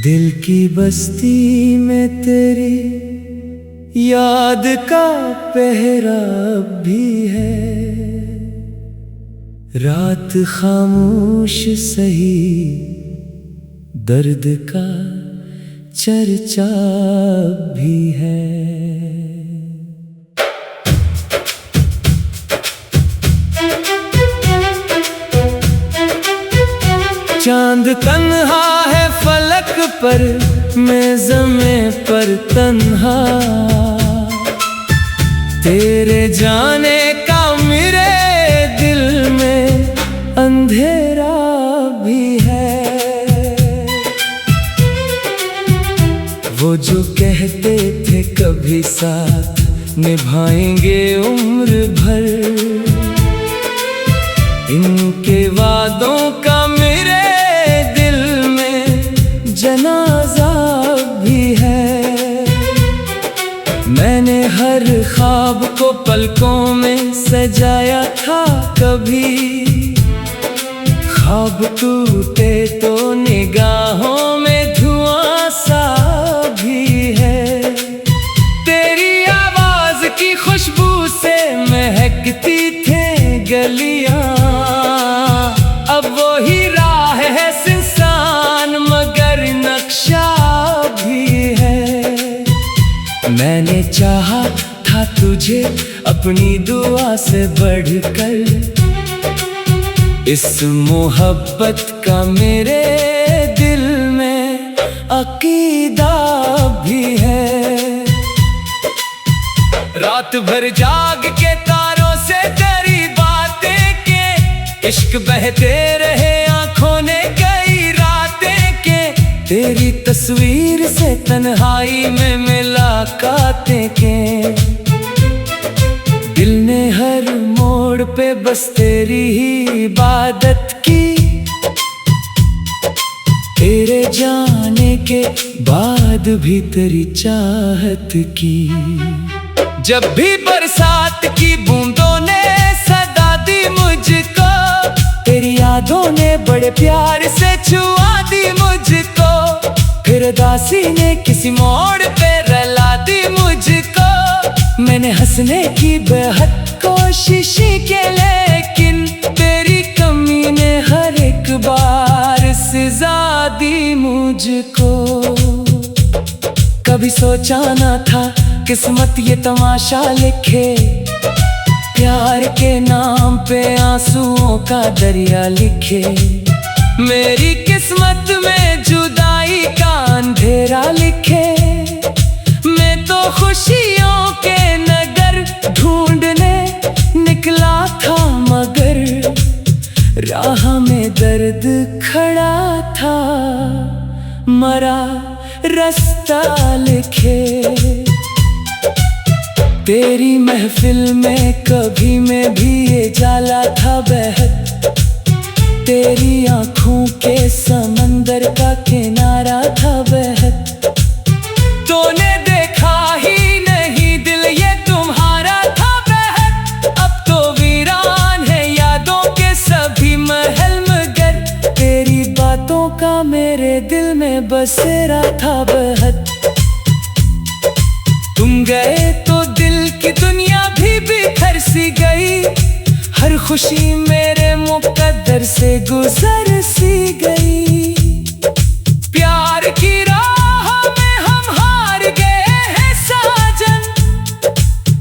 दिल की बस्ती में तेरी याद का पहरा अब भी है। रात खामोश सही, दर्द का चर्चा अब भी है। चांद तन्हा है फलक पर, मैं ज़मीं पर तन्हा। तेरे जाने का मेरे दिल में अंधेरा भी है। वो जो कहते थे कभी साथ निभाएंगे उम्र भर, इनके वादों का मेरे दिल में जनाजा भी है। मैंने हर ख्वाब को पलकों में सजाया था कभी, ख्वाब टूटे तो निगाहों में धुआं सा भी है। तेरी आवाज की खुशबू से महकती थे गलियां, अब वो ही राह है सुनसान मगर नक्शा भी है। मैंने चाहा था तुझे अपनी दुआ से बढ़कर, इस मोहब्बत का मेरे दिल में अकीदा भी है। रात भर जाग के तारों से तेरी बातें के, इश्क बहते रहे आंखों ने कई रातें के। तेरी तस्वीर से तन्हाई में मुलाकातें के, दिल ने हर मोड़ पे बस तेरी ही इबादत की। तेरे जाने के बाद भी तेरी चाहत की। जब भी बरसात की बूंदों ने सदा दी मुझको, तेरी यादों ने बड़े प्यार से छुआ दी मुझको। फिर दासी ने किसी मोड़ पे रुला दी मुझको। मैंने हंसने की बेहद कोशिश की, लेकिन तेरी कमी ने हर एक बार सजा दी मुझको। कभी सोचा ना था किस्मत ये तमाशा लिखे, प्यार के नाम पे आंसुओं का दरिया लिखे। मेरी किस्मत में जुदाई का अंधेरा लिखे। मैं तो खुशियों के नगर ढूंढने निकला था, मगर राह में दर्द खड़ा था, मरा रास्ता लिखे। तेरी महफिल में कभी मैं भी ये जाला था बहक, तेरी आंखों के समंदर का किनारा था बहक। तूने देखा ही नहीं दिल ये तुम्हारा था बहक। अब तो वीरान है यादों के सभी महल, मगर तेरी बातों का मेरे दिल में बसेरा था बहक। तुम गए तो दिल की दुनिया भी बिखर सी गई, हर खुशी मेरे मुकद्दर से गुजर सी गई। प्यार की राह में हम हार गए हैं साजन,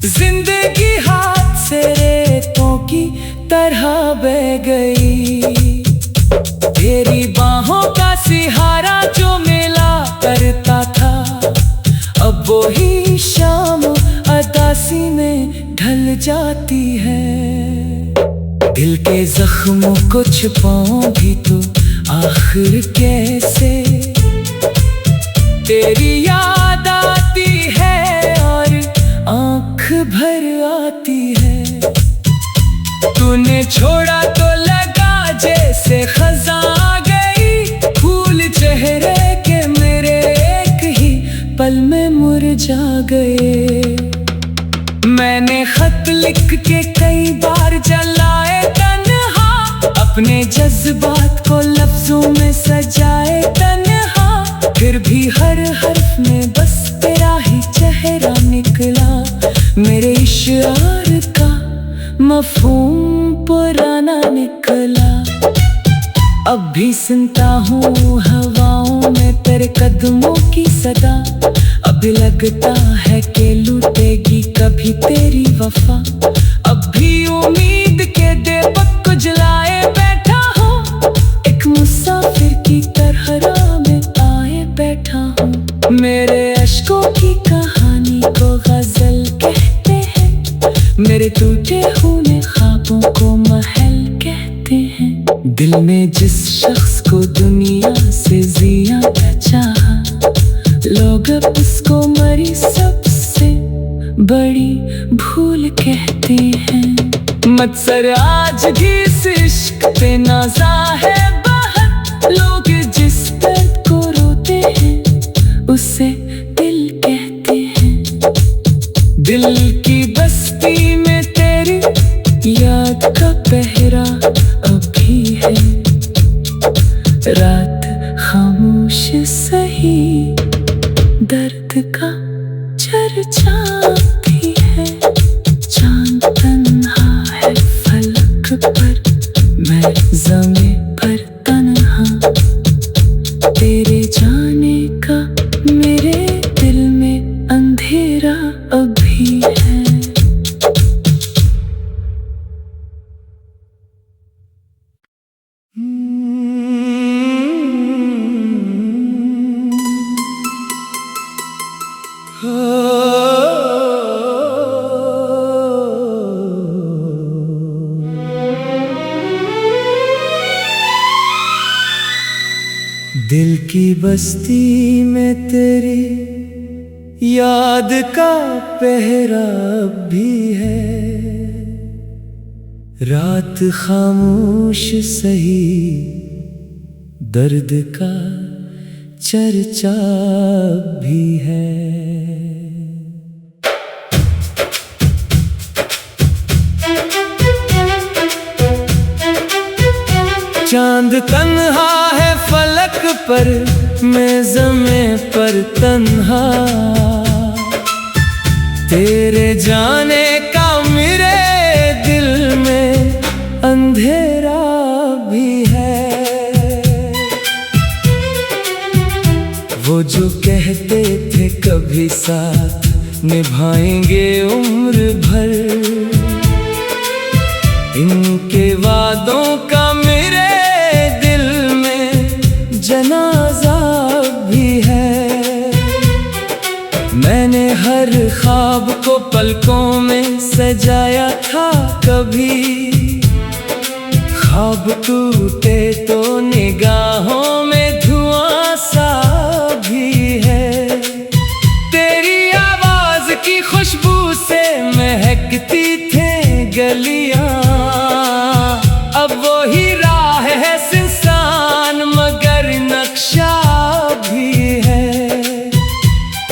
जिंदगी हाथ से रेतों की तरह बह गई। तेरी बाहों का सहारा जो मिला करता था, अब वो ही शाम अदासी में ढल जाती है। दिल के जख्मों को छुपाऊं भी तो आखिर कैसे, तेरी याद आती है और आंख भर आती है। तूने छोड़ा तो लगा जैसे खज़ां आ गई, फूल चेहरे के मेरे एक ही पल में मुरझा गए। मैंने खत लिख के कई बार जलाए तन्हा, अपने जज्बात को लफ्जों में सजाए तन्हा। फिर भी हर हर्फ में बस तेरा ही चेहरा निकला। मेरे इशार का मफ़हूम पुराना निकला। अब भी सुनता हूँ हवाओं में तेरे कदमों की सदा। अब लगता है कि लूटेगी कभी तेरी वफा। अब भी उम्मीद के दीपक को जलाए बैठा हूँ, एक मुसाफिर की तरह राह में आए बैठा हूँ। मेरे अश्कों की कहानी को गजल कहते हैं, मेरे टूटे हुए ख्वाबों को महल कहते हैं। दिल ने जिस शख्स को दुनिया से ज़्यादा चाहा, लोग अब उसको मरी सबसे बड़ी भूल कहते हैं। मत्सर आज भी इस इश्क पे नाज़ा है बहुत। लोग जिस दर्द को रोते हैं उसे दिल कहते हैं। दिल की बस्ती में तेरी याद का पहरा अभी है। रात खामोश सही, दर्द का चर्चा भी है। चांद तन्हा है फलक पर, मैं ज़मीं पर तन्हा। तेरे जाने का मेरे दिल में अंधेरा अभी है। दिल की बस्ती में तेरी याद का पहरा भी है। रात खामोश सही, दर्द का चर्चा भी है। चांद तन्हा है फलक पर, मैं ज़मीं पर तन्हा। तेरे जाने का मेरे दिल में अंधेरा भी है। वो जो कहते थे कभी साथ निभाएंगे उम्र भर, इनके वादों का मेरे दिल में जनाजा भी है। मैंने हर ख्वाब को पलकों में सजाया था कभी, ख्वाब टूटे तो निगाहों में धुआं सा भी है। तेरी आवाज की खुशबू से महकती थे गलियां, अब वो ही राह है सुनसान मगर नक्शा भी है।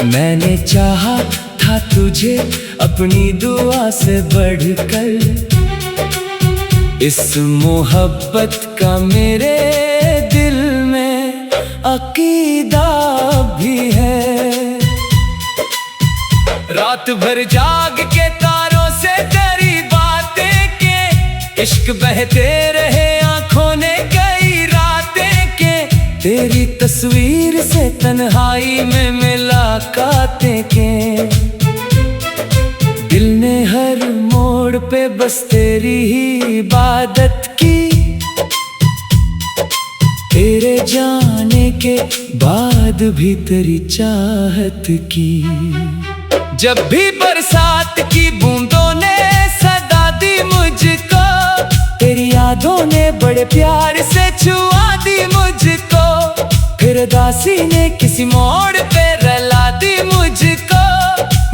मैंने चाहा था तुझे अपनी दुआ से बढ़कर, इस मोहब्बत का मेरे दिल में अकीदा भी है। रात भर जाग के तारों से तेरी बातें के, इश्क बहते रहे आंखों ने कई रातें के। तेरी तस्वीर से तन्हाई में मुलाकातें के, दिल ने हर मोड़ पे बस तेरी ही इबादत की। तेरे जाने के बाद भी तेरी चाहत की। जब भी बरसात की बूंदों ने सदा दी मुझको, तेरी यादों ने बड़े प्यार से छुआ दी मुझको। फिर दासी ने किसी मोड़ पे रुला दी मुझको।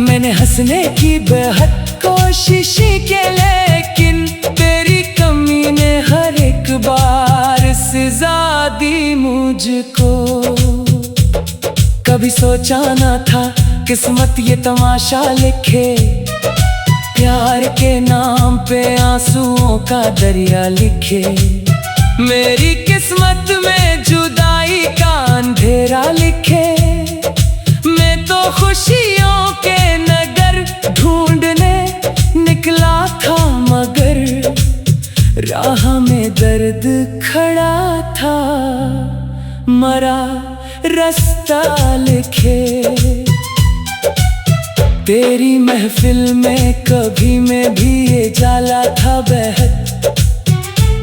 मैंने हंसने की बेहद कोशिश की, लेकिन तेरी कमी ने हर एक बार सजा दी मुझको। कभी सोचा ना था किस्मत ये तमाशा लिखे, प्यार के नाम पे आंसुओं का दरिया लिखे। मेरी किस्मत में जुदाई का अंधेरा लिखे। था मरा रास्ता लिखे। तेरी महफिल में कभी मैं भी ये जाला था बहत,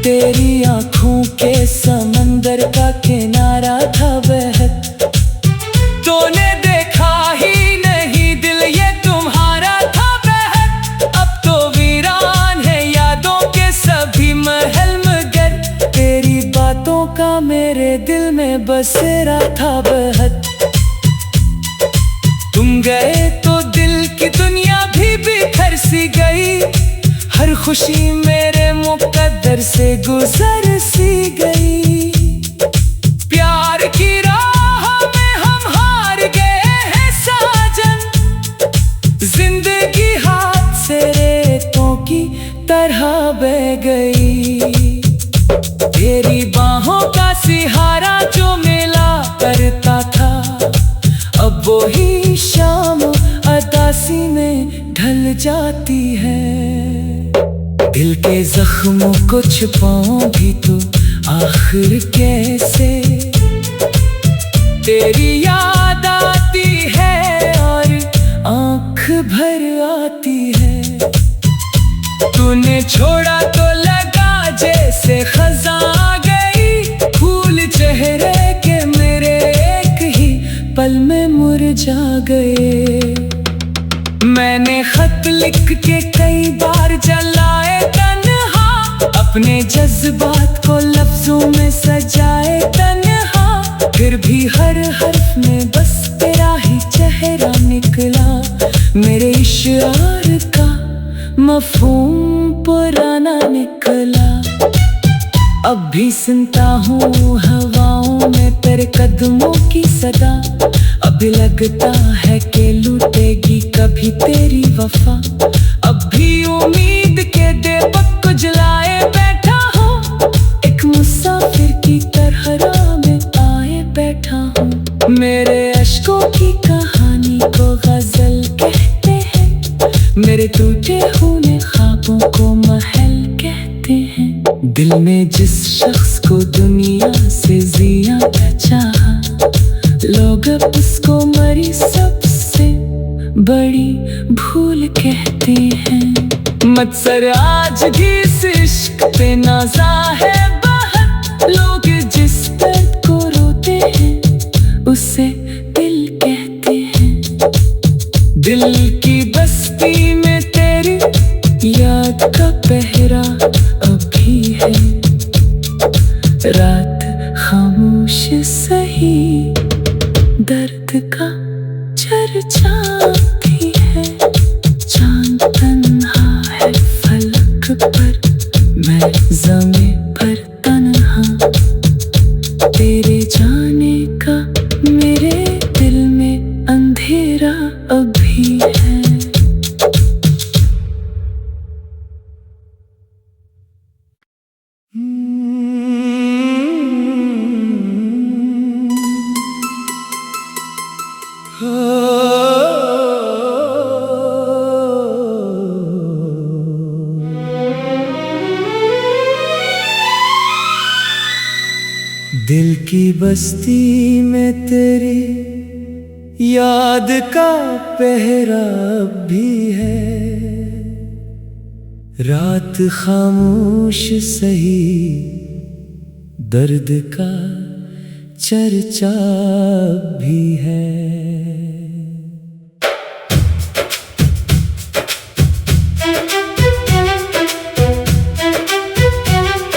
तेरी आँखों के समंदर का किनारा था बहत। तूने देखा ही नहीं दिल ये तुम्हारा था बहत, अब तो वीरान है यादों के सभी महल मगर तेरी बातों का मेरे दिल में बसेरा था बहत। तुम गए तो दिल की दुनिया भी बिखर सी गई, हर खुशी मेरे मुकद्दर से गुजर सी गई। प्यार की राह में हम हार गए हैं साजन, जिंदगी हाथ से रेतों की तरह बह गई। तेरी बाहों का सहारा जो मिला करता था, अब वो ही शाम उदासी में ढल जाती है। दिल के जख्मों को छुपाऊं भी तो आखिर कैसे, तेरी याद आती है और आँख भर आती है। तूने छोड़ा तो लगा जैसे खज़ां आ गई, फूल चेहरे के मेरे एक ही पल में मुरझा गए। मैंने खत लिख के कई बार जलाए तन्हा, अपने जज्बात को लफ्जों में सजाए तन्हा, फिर भी हर हर्फ में बस तेरा ही चेहरा निकला। मेरे इशारे का मफ़हूम पुराना निकला। अब भी सुनता हूँ हवाओं में तेरे कदमों की सदा, अब लगता है कि लूटेगी कभी तेरी वफा। अब भी उम्मीद के दीपक को जलाए बैठा हूँ, एक मुसाफिर की तरह राह में आए बैठा हूँ। मेरे अश्कों की कहानी को गजल कहते हैं, मेरे टूटे हुए ख्वाबों को महल कहते हैं। दिल में जिस शख्स को दुनिया से ज़्यादा चाहा, लोग उसको मरी सबसे बड़ी भूल कहते हैं। मत्सर आज भी इस इश्क पे नाज़ा है बहुत, लोग जिस दर्द को रोते हैं उसे दिल कहते हैं। दिल की बस्ती में तेरी याद का पहरा अभी है, रात खामोश सही दर्द का चर्चा भी है। चांद तन्हा है फलक पर, मैं ज़मीं पर तन्हा, तेरे जाने का मेरे दिल में अंधेरा अभी है। दिल की बस्ती में तेरी याद का पहरा भी है, रात खामोश सही दर्द का चर्चा भी है।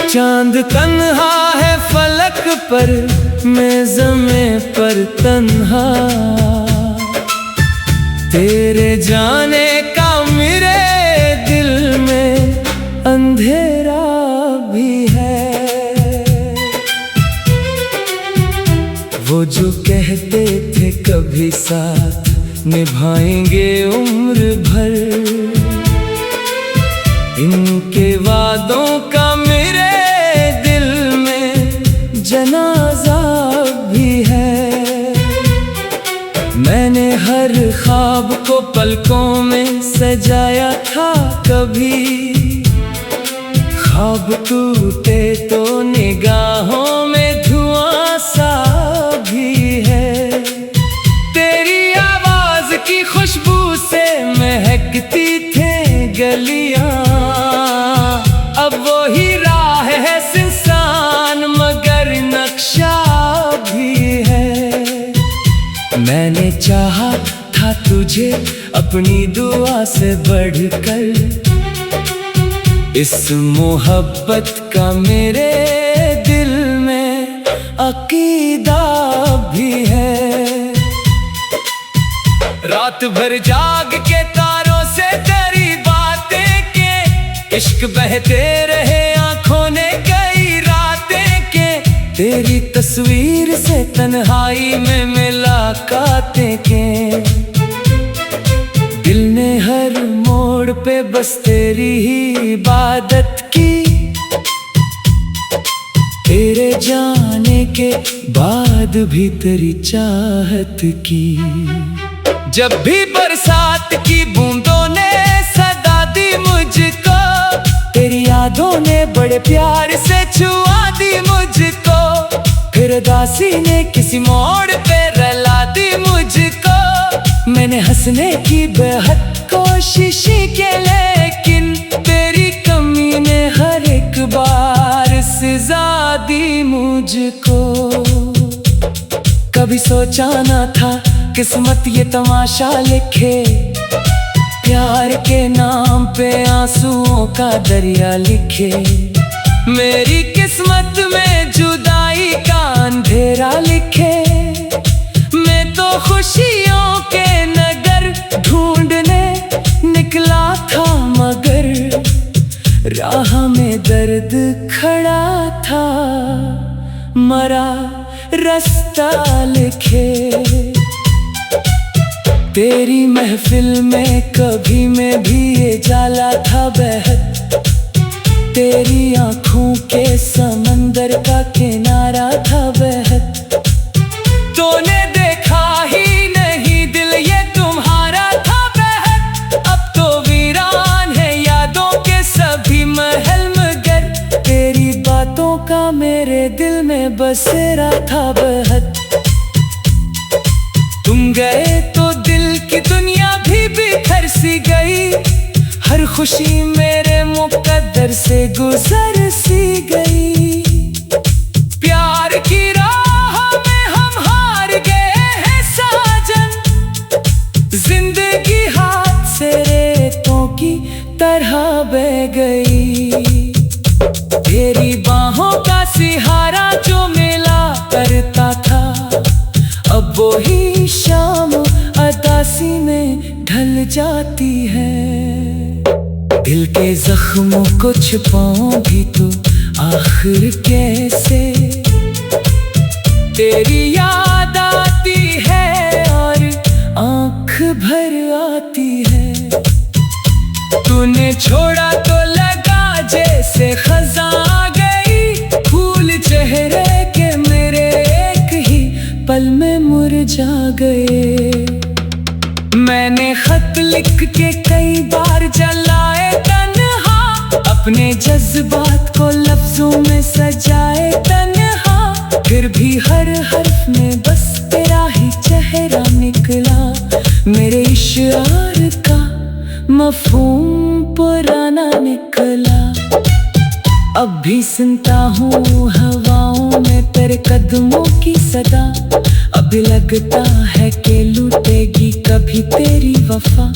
चांद तन्हा है फलक पर, मैं ज़मीं पर तन्हा, तेरे जाने का मेरे दिल में अंधेरा भी है। वो जो कहते थे कभी साथ निभाएंगे उम्र भर, इनके वादों का मेरे दिल में जनाजा भी है। मैंने हर ख्वाब को पलकों में सजाया था कभी, ख्वाब टूटे तो निगाहों में धुआं सा भी है। तेरी आवाज की खुशबू से महकती थे गलियां, अब वो ही राह है सुनसान मगर नक्शा भी है। मैंने चाहा था तुझे अपनी दुआ से बढ़कर, इस मोहब्बत का मेरे दिल में अकीदा भी है। रात भर जाग के तारों से तेरी बातें के, इश्क बहते रहे आंखों ने कई रातें के। तेरी तस्वीर से तन्हाई में मुलाकातें के, दिल ने हर मोड़ पे बस तेरी ही इबादत की। तेरे जाने के बाद भी तेरी चाहत की। जब भी बरसात की बूंदों ने सदा दी मुझको, तेरी यादों ने बड़े प्यार से छुआ दी मुझको। फिर उदासी ने किसी मोड़ पे रुला दी मुझको। मैंने हंसने की बेहद कोशिश की, लेकिन तेरी कमी ने हर एक बार सजा दी मुझको। कभी सोचा न था किस्मत ये तमाशा लिखे, प्यार के नाम पे आंसुओं का दरिया लिखे। मेरी किस्मत में जुदाई का अंधेरा लिखे। मैं तो खुशियों के नगर ढूंढने निकला था, मगर राह में दर्द खड़ा था, मरा रास्ता लिखे। तेरी महफिल में कभी मैं भी ये जाला था बहत, तेरी आंखों के समंदर का किनारा था बहत। तूने देखा ही नहीं दिल ये तुम्हारा था बहत, अब तो वीरान है यादों के सभी महल, मगर तेरी बातों का मेरे दिल में बसेरा था बहत। तुम गए तो दिल की दुनिया भी बिखर सी गई, हर खुशी मेरे मुकद्दर से गुजर सी गई। प्यार की राह में हम हार गए हैं साजन, जिंदगी हाथ से रेतों की तरह बह गई। तेरी बाहों का सहारा जो मिला करता था, अब वो ही शाम अदासी में ढल जाती है। दिल के जख्मों को छिपाऊं भी तो आखिर कैसे, तेरी याद आती है और आंख भर आती है। तूने छोड़ा तो लगा जैसे खज़ां आ गई, फूल चेहरे के मेरे एक ही पल में मुरझा गए। मैंने खत लिख के कई बार जलाए तन्हा, अपने जज्बात को लफ्जों में सजाए तन्हा। फिर भी हर हर्फ में बस तेरा ही चेहरा निकला, मेरे इशार का मफ़हूम पुराना निकला। अब भी सुनता हूँ हवाओं में तेरे कदमों की सदा, अब लगता है कि लूटेगी कभी तेरी वफा।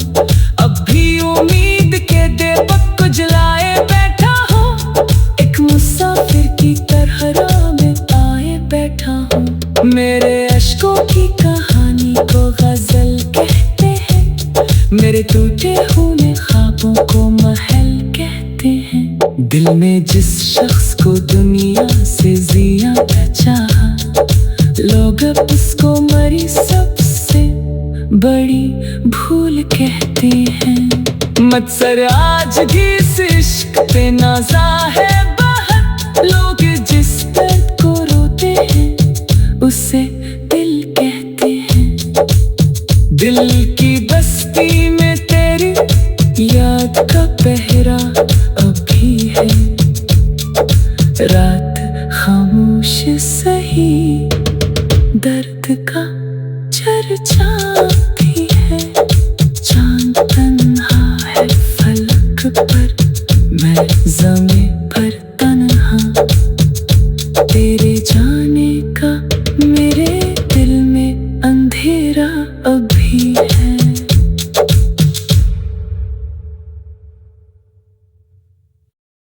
अब भी उम्मीद के दीपक को जलाए बैठा हूँ, एक मुसाफिर की तरह राह में आए बैठा हूँ। मेरे अश्कों की कहानी को गजल कहते हैं, मेरे टूटे हुए ख्वाबों को महल कहते हैं। दिल में जिस शख्स को दुनिया से ज़्यादा चाहा, लोग अब उसको मरी सबसे बड़ी भूल कहते हैं। मत्सर आज भी इस इश्क पे नाज़ा है बहुत, लोग जिस दर्द को रोते हैं उसे दिल कहते हैं। दिल की बस्ती में तेरी याद का पहरा अभी है। रात खामोश सही, दर्द का चर्चा भी है। चांद तन्हा है फलक पर, मैं ज़मीं पर तन्हा। तेरे